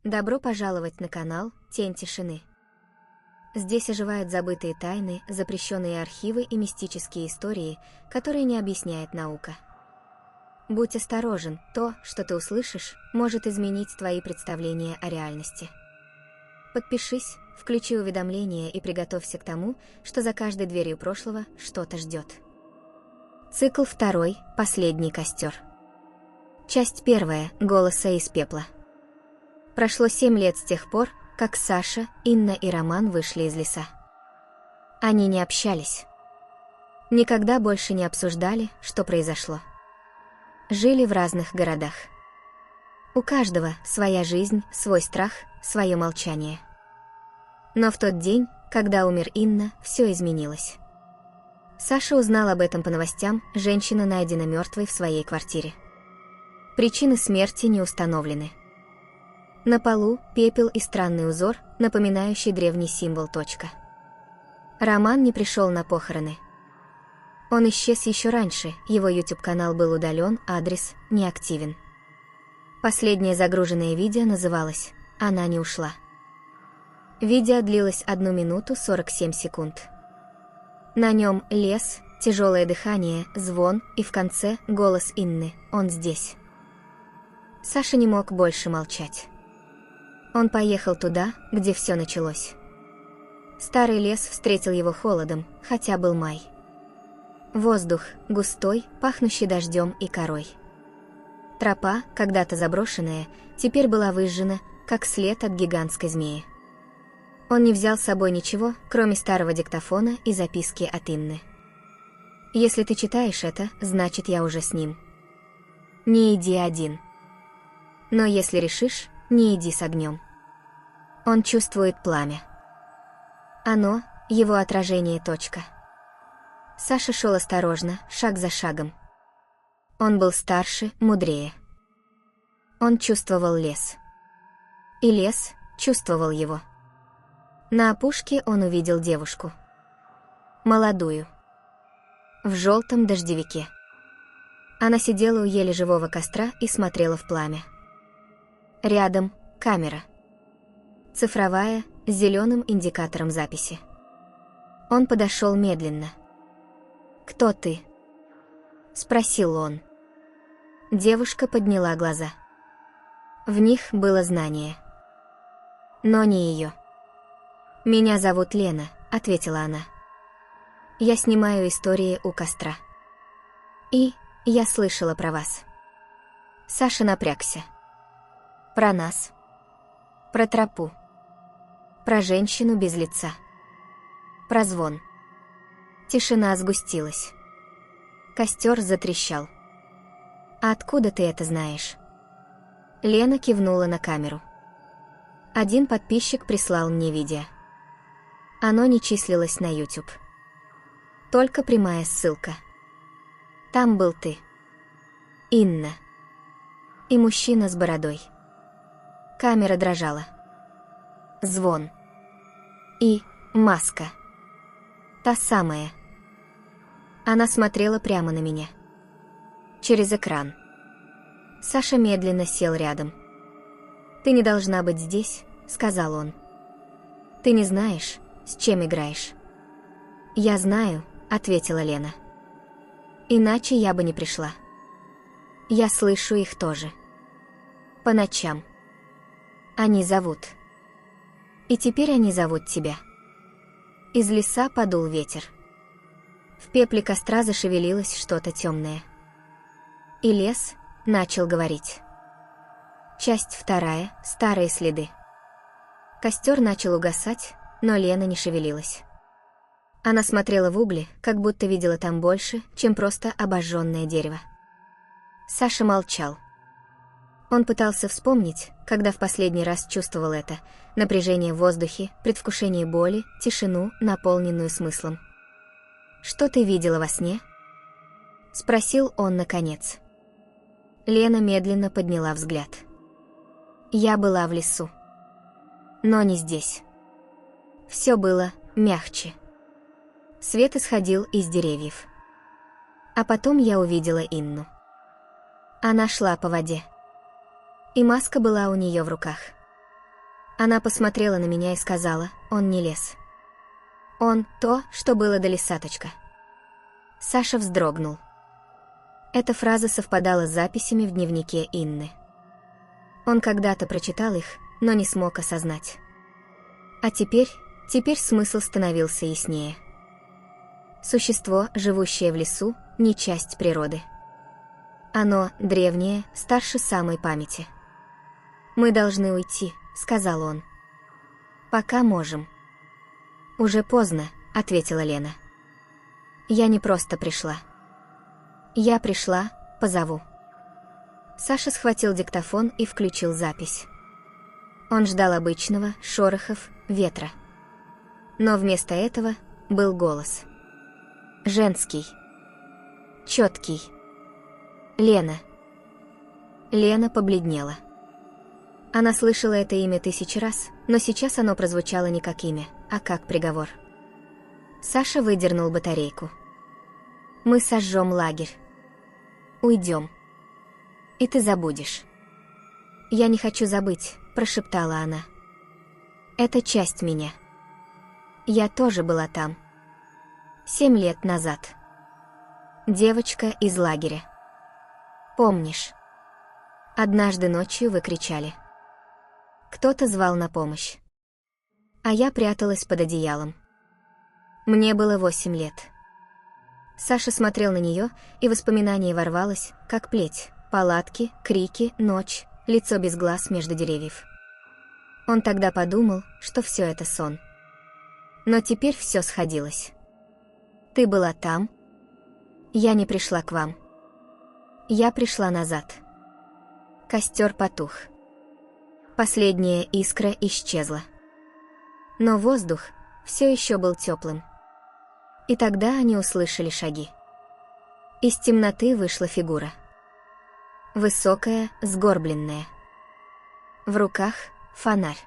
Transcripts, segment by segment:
Добро пожаловать на канал «Тень тишины». Здесь оживают забытые тайны, запрещенные архивы и мистические истории, которые не объясняет наука. Будь осторожен, то, что ты услышишь, может изменить твои представления о реальности. Подпишись, включи уведомления и приготовься к тому, что за каждой дверью прошлого что-то ждет. Цикл 2. Последний костер. Часть 1. Голоса из пепла. Прошло 7 лет с тех пор, как Саша, Инна и Роман вышли из леса. Они не общались. Никогда больше не обсуждали, что произошло. Жили в разных городах. У каждого своя жизнь, свой страх, свое молчание. Но в тот день, когда умер Инна, все изменилось. Саша узнал об этом по новостям, женщина найдена мертвой в своей квартире. Причины смерти не установлены. На полу пепел и странный узор, напоминающий древний символ точка. Роман не пришел на похороны. Он исчез еще раньше, его YouTube-канал был удален, адрес неактивен. Последнее загруженное видео называлось «Она не ушла». Видео длилось 1 минуту 47 секунд. На нем лес, тяжелое дыхание, звон и в конце голос Инны «Он здесь». Саша не мог больше молчать. Он поехал туда, где все началось. Старый лес встретил его холодом, хотя был май. Воздух густой, пахнущий дождем и корой. Тропа, когда-то заброшенная, теперь была выжжена, как след от гигантской змеи. Он не взял с собой ничего, кроме старого диктофона и записки от Инны. «Если ты читаешь это, значит, я уже с ним. Не иди один. Но если решишь, не иди с огнем. Он чувствует пламя. Оно — его отражение точка». Саша шел осторожно, шаг за шагом. Он был старше, мудрее. Он чувствовал лес. И лес чувствовал его. На опушке он увидел девушку. Молодую. В желтом дождевике. Она сидела у еле живого костра и смотрела в пламя. Рядом камера. Цифровая, с зеленым индикатором записи. Он подошел медленно. «Кто ты?» — спросил он. Девушка подняла глаза. В них было знание. Но не ее. «Меня зовут Лена», — ответила она. «Я снимаю истории у костра. И я слышала про вас». Саша напрягся. Про нас. Про тропу. Про женщину без лица. Про звон. Тишина сгустилась. Костер затрещал. «А откуда ты это знаешь?» Лена кивнула на камеру. Один подписчик прислал мне видео. Оно не числилось на YouTube. Только прямая ссылка. Там был ты. Инна. И мужчина с бородой. Камера дрожала. Звон. И маска. Та самая. Она смотрела прямо на меня. Через экран. Саша медленно сел рядом. «Ты не должна быть здесь», — сказал он. «Ты не знаешь, с чем играешь». «Я знаю», — ответила Лена. «Иначе я бы не пришла. Я слышу их тоже. По ночам. Они зовут. И теперь они зовут тебя». Из леса подул ветер. В пепле костра зашевелилось что-то темное. И лес начал говорить. Часть 2. Старые следы. Костер начал угасать, но Лена не шевелилась. Она смотрела в угли, как будто видела там больше, чем просто обожженное дерево. Саша молчал. Он пытался вспомнить, когда в последний раз чувствовал это: напряжение в воздухе, предвкушение боли, тишину, наполненную смыслом. «Что ты видела во сне?» — спросил он наконец. Лена медленно подняла взгляд. «Я была в лесу. Но не здесь. Все было мягче. Свет исходил из деревьев. А потом я увидела Инну. Она шла по воде. И маска была у нее в руках. Она посмотрела на меня и сказала: «Он не лес. Он то, что было до лесаточка». Саша вздрогнул. Эта фраза совпадала с записями в дневнике Инны. Он когда-то прочитал их, но не смог осознать. А теперь смысл становился яснее. Существо, живущее в лесу, не часть природы. Оно древнее, старше самой памяти. «Мы должны уйти», — сказал он. «Пока можем». «Уже поздно», — ответила Лена. «Я не просто пришла. Я пришла, позову». Саша схватил диктофон и включил запись. Он ждал обычного, шорохов, ветра. Но вместо этого был голос. Женский. Четкий. Лена. Лена побледнела. Она слышала это имя 1000 раз, но сейчас оно прозвучало не как имя, а как приговор. Саша выдернул батарейку. «Мы сожжем лагерь. Уйдем. И ты забудешь». «Я не хочу забыть», — прошептала она. «Это часть меня. Я тоже была там. 7 лет назад. Девочка из лагеря. Помнишь? Однажды ночью вы кричали. Кто-то звал на помощь. А я пряталась под одеялом. Мне было 8 лет». Саша смотрел на нее, и воспоминание ворвалось, как плеть. Палатки, крики, ночь, лицо без глаз между деревьев. Он тогда подумал, что все это сон. Но теперь все сходилось. «Ты была там. Я не пришла к вам. Я пришла назад». Костер потух. Последняя искра исчезла. Но воздух все еще был теплым. И тогда они услышали шаги. Из темноты вышла фигура. Высокая, сгорбленная. В руках фонарь.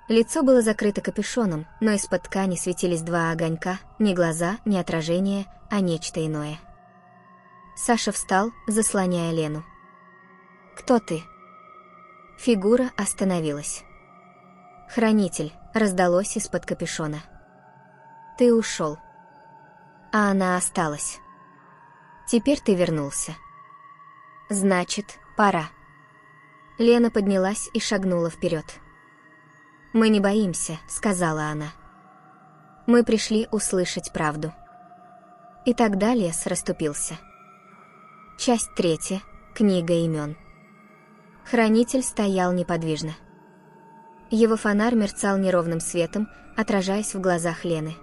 Лицо было закрыто капюшоном, но из-под ткани светились 2 огонька, не глаза, не отражение, а нечто иное. Саша встал, заслоняя Лену. «Кто ты?» Фигура остановилась. «Хранитель», раздалось из-под капюшона. «Ты ушел. А она осталась. Теперь ты вернулся. Значит, пора». Лена поднялась и шагнула вперед. «Мы не боимся», — сказала она. «Мы пришли услышать правду». И тогда лес расступился. Часть 3. Книга имен. Хранитель стоял неподвижно. Его фонарь мерцал неровным светом, отражаясь в глазах Лены.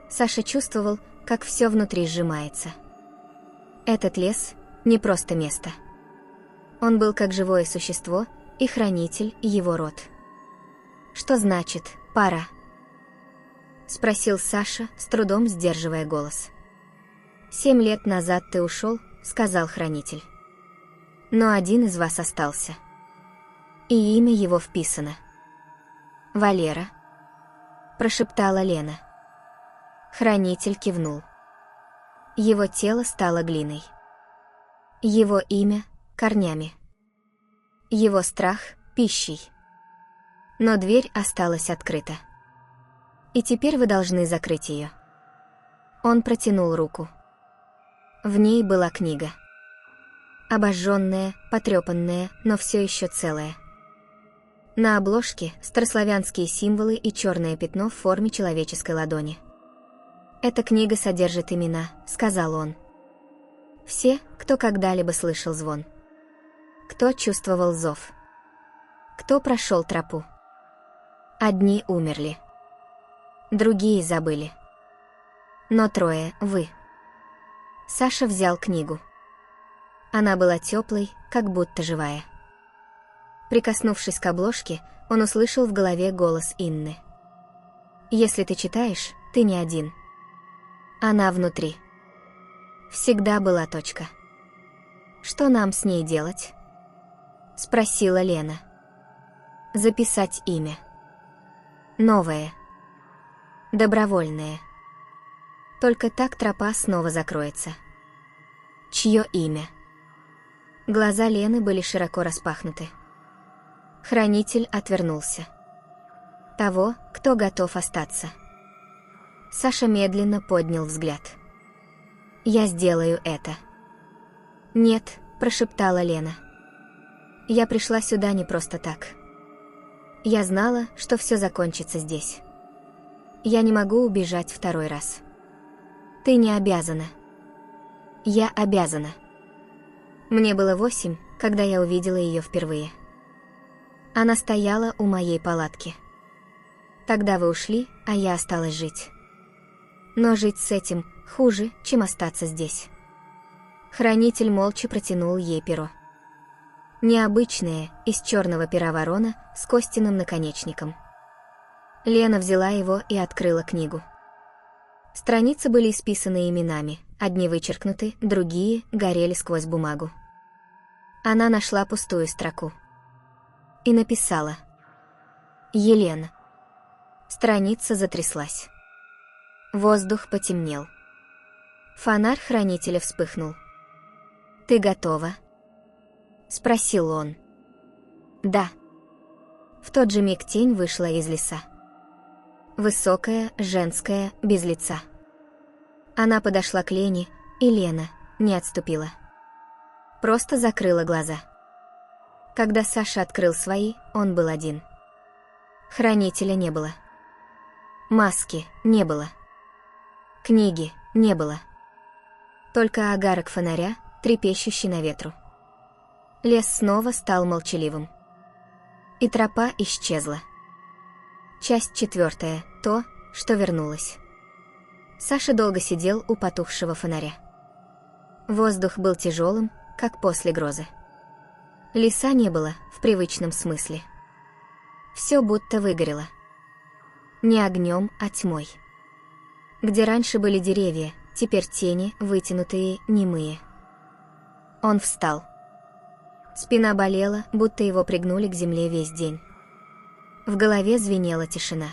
Саша чувствовал, как все внутри сжимается. Этот лес — не просто место. Он был как живое существо, и хранитель — его род. «Что значит «пора»?» — спросил Саша, с трудом сдерживая голос. «7 лет назад ты ушел», — сказал хранитель. «Но один из вас остался. И имя его вписано». «Валера», — прошептала Лена. Хранитель кивнул. Его тело стало глиной. Его имя — корнями. Его страх — пищей. Но дверь осталась открыта. И теперь вы должны закрыть ее. Он протянул руку. В ней была книга. Обожженная, потрепанная, но все еще целая. На обложке старославянские символы и черное пятно в форме человеческой ладони. «Эта книга содержит имена», — сказал он. «Все, кто когда-либо слышал звон. Кто чувствовал зов. Кто прошел тропу. Одни умерли. Другие забыли. Но 3 вы». Саша взял книгу. Она была теплой, как будто живая. Прикоснувшись к обложке, он услышал в голове голос Инны. «Если ты читаешь, ты не один. Она внутри. Всегда была точка. Что нам с ней делать?» — спросила Лена. «Записать имя. Новое. Добровольное. Только так тропа снова закроется. Чье имя?» Глаза Лены были широко распахнуты. Хранитель отвернулся. Того, кто готов остаться. Саша медленно поднял взгляд. «Я сделаю это». «Нет», – прошептала Лена. «Я пришла сюда не просто так. Я знала, что все закончится здесь. Я не могу убежать второй раз. Ты не обязана». «Я обязана». Мне было 8, когда я увидела ее впервые. Она стояла у моей палатки. Тогда вы ушли, а я осталась жить. Но жить с этим хуже, чем остаться здесь. Хранитель молча протянул ей перо. Необычное, из черного пера ворона с костяным наконечником. Лена взяла его и открыла книгу. Страницы были исписаны именами, одни вычеркнуты, другие горели сквозь бумагу. Она нашла пустую строку. И написала: «Елена». Страница затряслась. Воздух потемнел. Фонарь хранителя вспыхнул. «Ты готова?» — спросил он. «Да». В тот же миг тень вышла из леса. Высокая, женская, без лица. Она подошла к Лене, и Лена не отступила. Просто закрыла глаза. Когда Саша открыл свои, он был один. Хранителя не было. Маски не было. Книги не было. Только огарок фонаря, трепещущий на ветру. Лес снова стал молчаливым. И тропа исчезла. Часть 4. То, что вернулось. Саша долго сидел у потухшего фонаря. Воздух был тяжелым, как после грозы. Леса не было в привычном смысле. Все будто выгорело. Не огнем, а тьмой. Где раньше были деревья, теперь тени, вытянутые, немые. Он встал. Спина болела, будто его пригнули к земле весь день. В голове звенела тишина.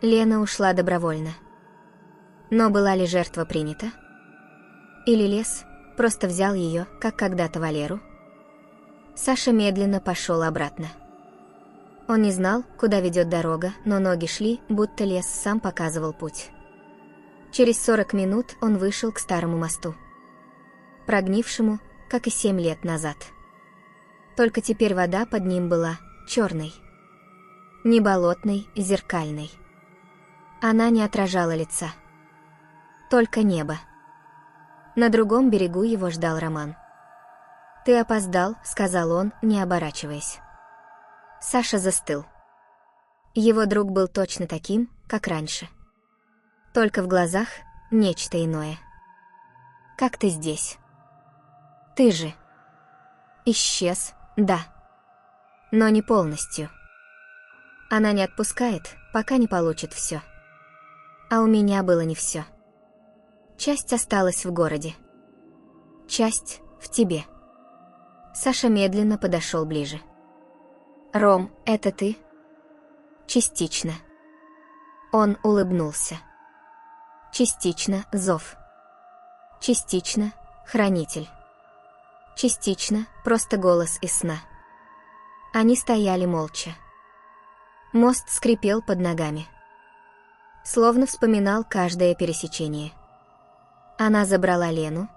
Лена ушла добровольно. Но была ли жертва принята? Или лес просто взял ее, как когда-то Валеру? Саша медленно пошел обратно. Он не знал, куда ведет дорога, но ноги шли, будто лес сам показывал путь. Через 40 минут он вышел к старому мосту. Прогнившему, как и 7 лет назад. Только теперь вода под ним была черной. Не болотной, зеркальной. Она не отражала лица. Только небо. На другом берегу его ждал Роман. «Ты опоздал», — сказал он, не оборачиваясь. Саша застыл. Его друг был точно таким, как раньше. Только в глазах нечто иное. «Как ты здесь?» «Ты же...» «Исчез, да. Но не полностью. Она не отпускает, пока не получит все. А у меня было не все. Часть осталась в городе. Часть в тебе». Саша медленно подошел ближе. «Ром, это ты?» «Частично». Он улыбнулся. «Частично зов. Частично хранитель. Частично просто голос из сна». Они стояли молча. Мост скрипел под ногами. Словно вспоминал каждое пересечение. «Она забрала Лену?»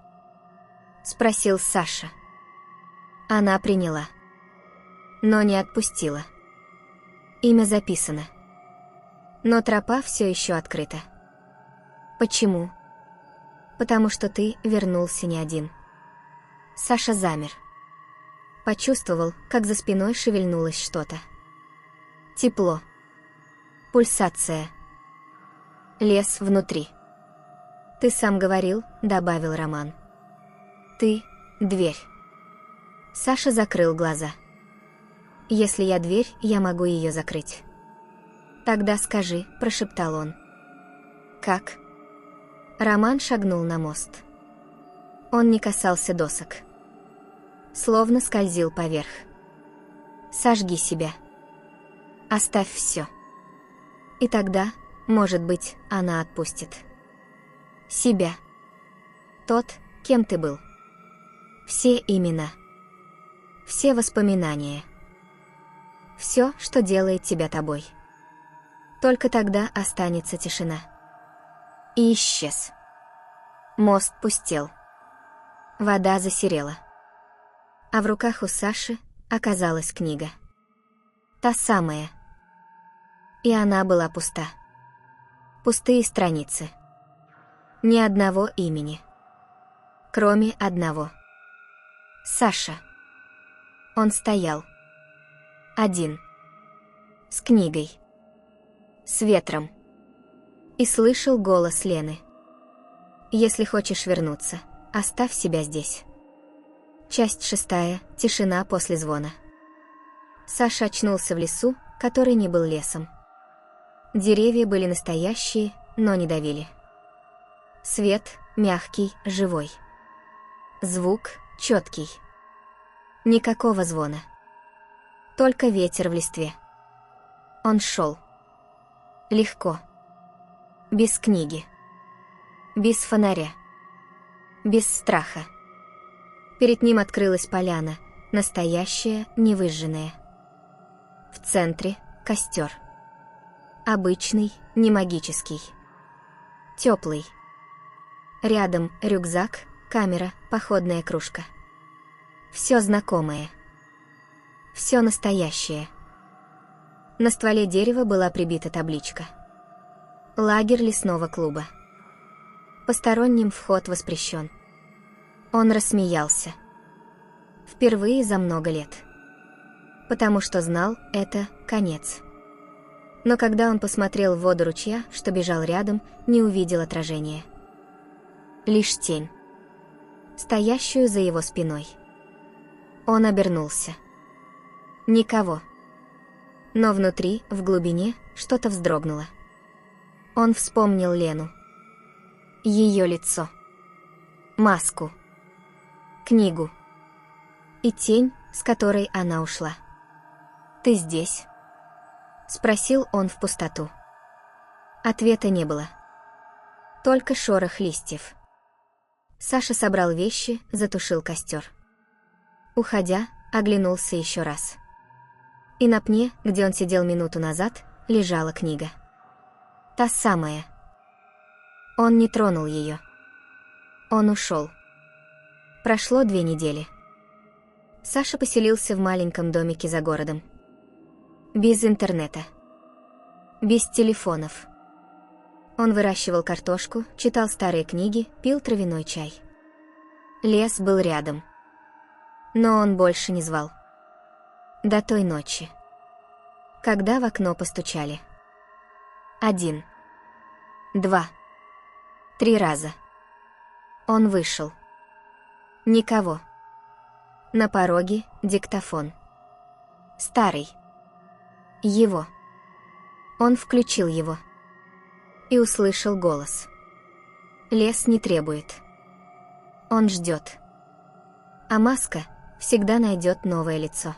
— спросил Саша. Она приняла. Но не отпустила. Имя записано. Но тропа все еще открыта. Почему? Потому что ты вернулся не один. Саша замер. Почувствовал, как за спиной шевельнулось что-то. Тепло. Пульсация. Лес внутри. «Ты сам говорил», — добавил Роман. «Ты — дверь». Саша закрыл глаза. «Если я дверь, я могу ее закрыть». «Тогда скажи», — прошептал он. «Как?» Роман шагнул на мост. Он не касался досок. Словно скользил поверх. «Сожги себя. Оставь все. И тогда, может быть, она отпустит. Себя. Тот, кем ты был. Все имена. Все воспоминания. Все, что делает тебя тобой. Только тогда останется тишина. И исчез. Мост пустел. Вода засерела. А в руках у Саши оказалась книга. Та самая. И она была пуста. Пустые страницы. Ни одного имени. Кроме одного. Саша. Он стоял. Один. С книгой. С ветром. И слышал голос Лены. «Если хочешь вернуться, оставь себя здесь». Часть 6. Тишина после звона. Саша очнулся в лесу, который не был лесом. Деревья были настоящие, но не давили. Свет мягкий, живой. Звук четкий. Никакого звона. Только ветер в листве. Он шел. Легко. Без книги. Без фонаря. Без страха. Перед ним открылась поляна, настоящая, невыжженная. В центре костер. Обычный, не магический. Теплый. Рядом рюкзак, камера, походная кружка. Все знакомое. Все настоящее. На стволе дерева была прибита табличка. Лагерь лесного клуба. Посторонним вход воспрещен. Он рассмеялся. Впервые за много лет. Потому что знал, это конец. Но когда он посмотрел в воду ручья, что бежал рядом, не увидел отражения. Лишь тень. Стоящую за его спиной. Он обернулся. Никого. Но внутри, в глубине, что-то вздрогнуло. Он вспомнил Лену. Ее лицо. Маску. Книгу. И тень, с которой она ушла. «Ты здесь?» — спросил он в пустоту. Ответа не было. Только шорох листьев. Саша собрал вещи, затушил костер. Уходя, оглянулся еще раз. И на пне, где он сидел минуту назад, лежала книга. Та самая. Он не тронул ее. Он ушел. Прошло 2 недели. Саша поселился в маленьком домике за городом. Без интернета. Без телефонов. Он выращивал картошку, читал старые книги, пил травяной чай. Лес был рядом. Но он больше не звал. До той ночи. Когда в окно постучали. 1. 2. 3 раза. Он вышел. Никого. На пороге диктофон. Старый. Его. Он включил его. И услышал голос. Лес не требует. Он ждет. А маска всегда найдет новое лицо.